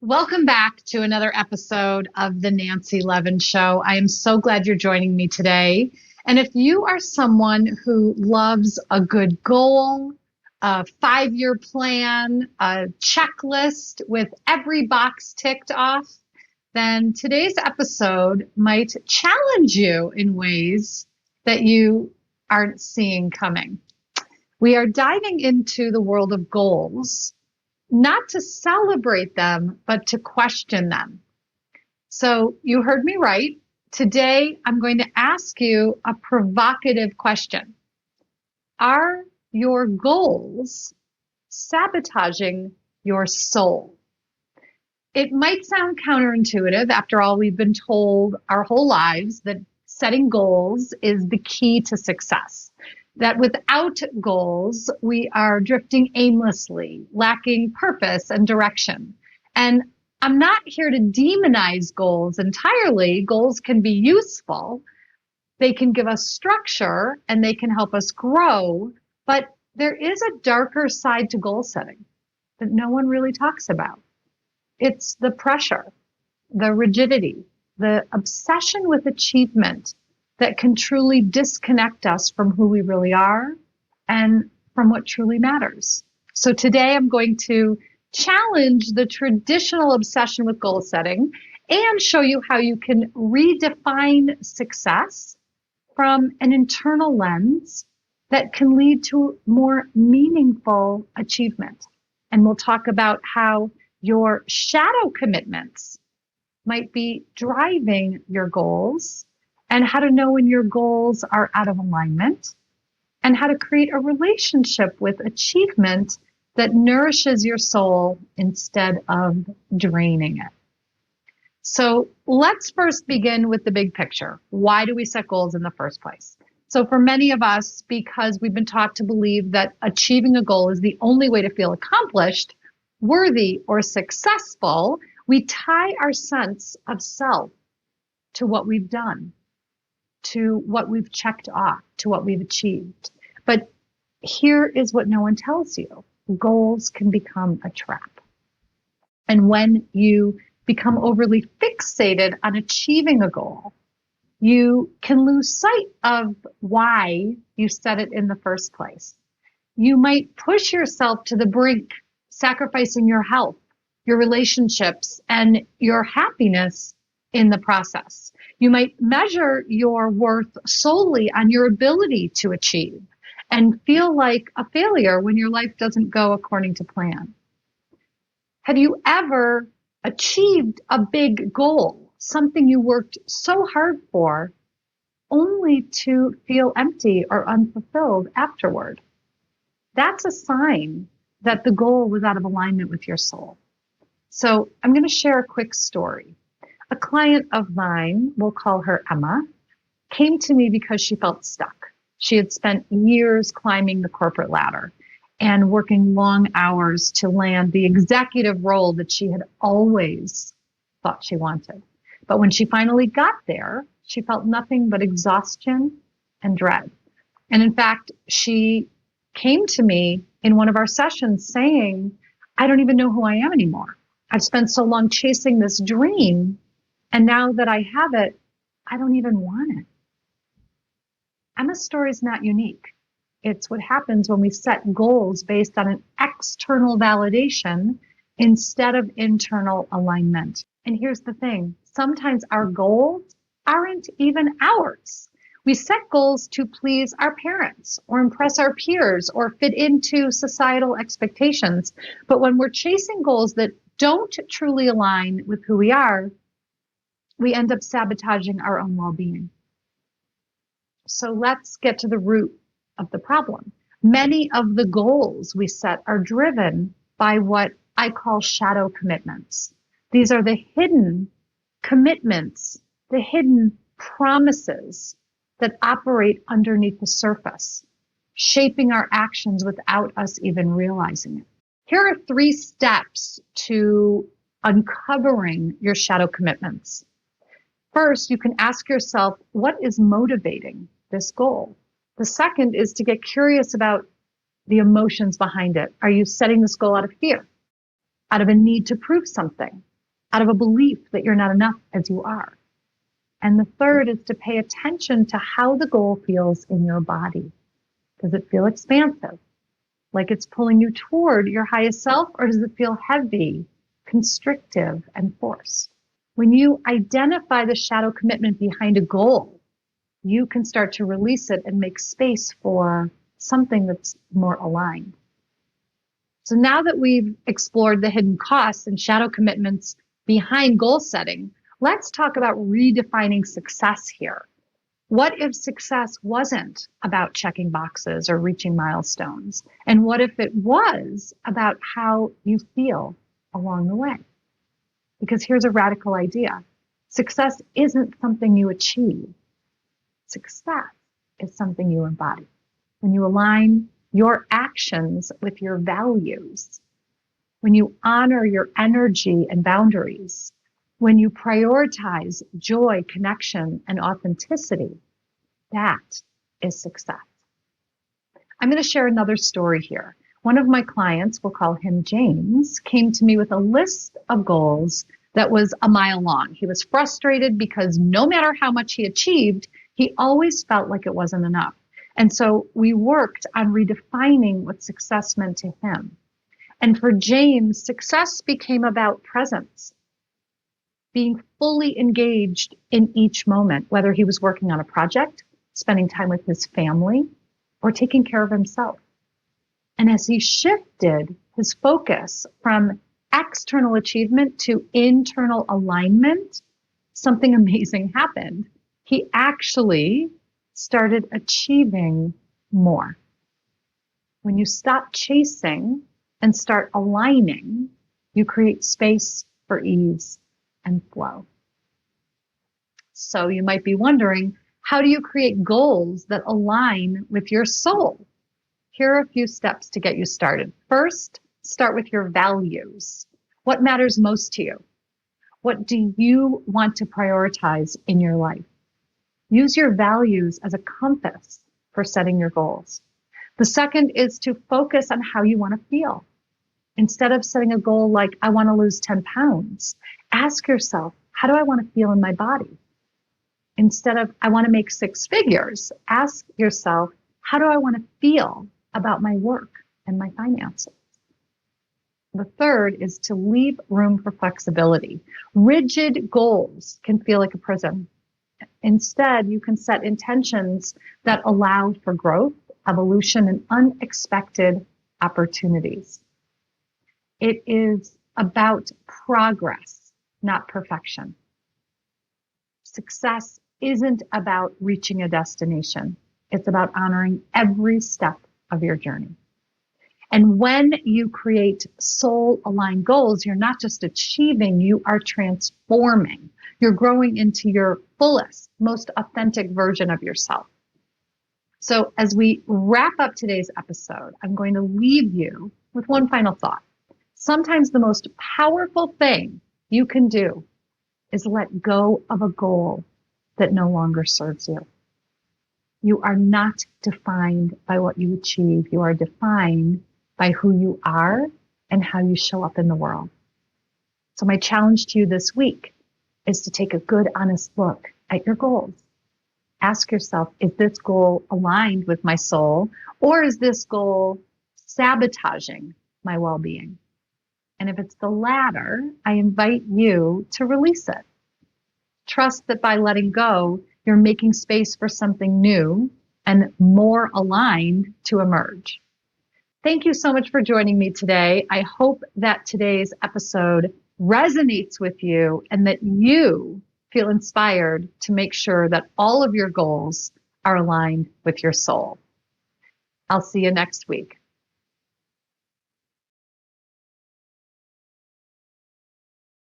Welcome back to another episode of the Nancy Levin Show. I am so glad you're joining me today. And if you are someone who loves a good goal, a 5-year plan, a checklist with every box ticked off, then today's episode might challenge you in ways that you aren't seeing coming. We are diving into the world of goals, not to celebrate them, but to question them. So you heard me right. Today, I'm going to ask you a provocative question. Are your goals sabotaging your soul? It might sound counterintuitive. After all, we've been told our whole lives that setting goals is the key to success. That without goals, we are drifting aimlessly, lacking purpose and direction. And I'm not here to demonize goals entirely. Goals can be useful. They can give us structure and they can help us grow. But there is a darker side to goal setting that no one really talks about. It's the pressure, the rigidity, the obsession with achievement that can truly disconnect us from who we really are and from what truly matters. So today I'm going to challenge the traditional obsession with goal setting and show you how you can redefine success from an internal lens that can lead to more meaningful achievement. And we'll talk about how your shadow commitments might be driving your goals, and how to know when your goals are out of alignment, and how to create a relationship with achievement that nourishes your soul instead of draining it. So let's first begin with the big picture. Why do we set goals in the first place? So for many of us, because we've been taught to believe that achieving a goal is the only way to feel accomplished, worthy, or successful, we tie our sense of self to what we've done, to what we've checked off, to what we've achieved. But here is what no one tells you. Goals can become a trap. And when you become overly fixated on achieving a goal, you can lose sight of why you set it in the first place. You might push yourself to the brink, sacrificing your health, your relationships, and your happiness in the process. You might measure your worth solely on your ability to achieve and feel like a failure when your life doesn't go according to plan. Have you ever achieved a big goal, something you worked so hard for, only to feel empty or unfulfilled afterward? That's a sign that the goal was out of alignment with your soul. So I'm going to share a quick story. A client of mine, we'll call her Emma, came to me because she felt stuck. She had spent years climbing the corporate ladder and working long hours to land the executive role that she had always thought she wanted. But when she finally got there, she felt nothing but exhaustion and dread. And in fact, she came to me in one of our sessions saying, I don't even know who I am anymore. I've spent so long chasing this dream, and now that I have it, I don't even want it. Emma's story is not unique. It's what happens when we set goals based on an external validation instead of internal alignment. And here's the thing. Sometimes our goals aren't even ours. We set goals to please our parents or impress our peers or fit into societal expectations. But when we're chasing goals that don't truly align with who we are, we end up sabotaging our own well-being. So let's get to the root of the problem. Many of the goals we set are driven by what I call shadow commitments. These are the hidden commitments, the hidden promises that operate underneath the surface, shaping our actions without us even realizing it. Here are 3 steps to uncovering your shadow commitments. First, you can ask yourself, what is motivating this goal? The second is to get curious about the emotions behind it. Are you setting this goal out of fear, out of a need to prove something, out of a belief that you're not enough as you are. And the third is to pay attention to how the goal feels in your body. Does it feel expansive, like it's pulling you toward your highest self, or does it feel heavy, constrictive, and forced? When you identify the shadow commitment behind a goal, you can start to release it and make space for something that's more aligned. So now that we've explored the hidden costs and shadow commitments behind goal setting, let's talk about redefining success here. What if success wasn't about checking boxes or reaching milestones? And what if it was about how you feel along the way? Because here's a radical idea. Success isn't something you achieve. Success is something you embody. When you align your actions with your values, when you honor your energy and boundaries, when you prioritize joy, connection, and authenticity, that is success. I'm going to share another story here. One of my clients, we'll call him James, came to me with a list of goals that was a mile long. He was frustrated because no matter how much he achieved, he always felt like it wasn't enough. And so we worked on redefining what success meant to him. And for James, success became about presence, being fully engaged in each moment, whether he was working on a project, spending time with his family, or taking care of himself. And as he shifted his focus from external achievement to internal alignment, something amazing happened. He actually started achieving more. When you stop chasing and start aligning, you create space for ease and flow. So you might be wondering, how do you create goals that align with your soul? Here are a few steps to get you started. First, start with your values. What matters most to you? What do you want to prioritize in your life? Use your values as a compass for setting your goals. The second is to focus on how you want to feel. Instead of setting a goal like, I want to lose 10 pounds, ask yourself, how do I want to feel in my body? Instead of, I want to make 6 figures, ask yourself, how do I want to feel about my work and my finances? The third is to leave room for flexibility. Rigid goals can feel like a prison. Instead, you can set intentions that allow for growth, evolution, and unexpected opportunities. It is about progress, not perfection. Success isn't about reaching a destination. It's about honoring every step of your journey. And when you create soul-aligned goals, you're not just achieving, you are transforming. You're growing into your fullest, most authentic version of yourself. So as we wrap up today's episode, I'm going to leave you with one final thought. Sometimes the most powerful thing you can do is let go of a goal that no longer serves you. You are not defined by what you achieve. You are defined by who you are and how you show up in the world. So my challenge to you this week is to take a good, honest look at your goals. Ask yourself, is this goal aligned with my soul, or is this goal sabotaging my well-being? And if it's the latter, I invite you to release it. Trust that by letting go, you're making space for something new and more aligned to emerge. Thank you so much for joining me today. I hope that today's episode resonates with you and that you feel inspired to make sure that all of your goals are aligned with your soul. I'll see you next week.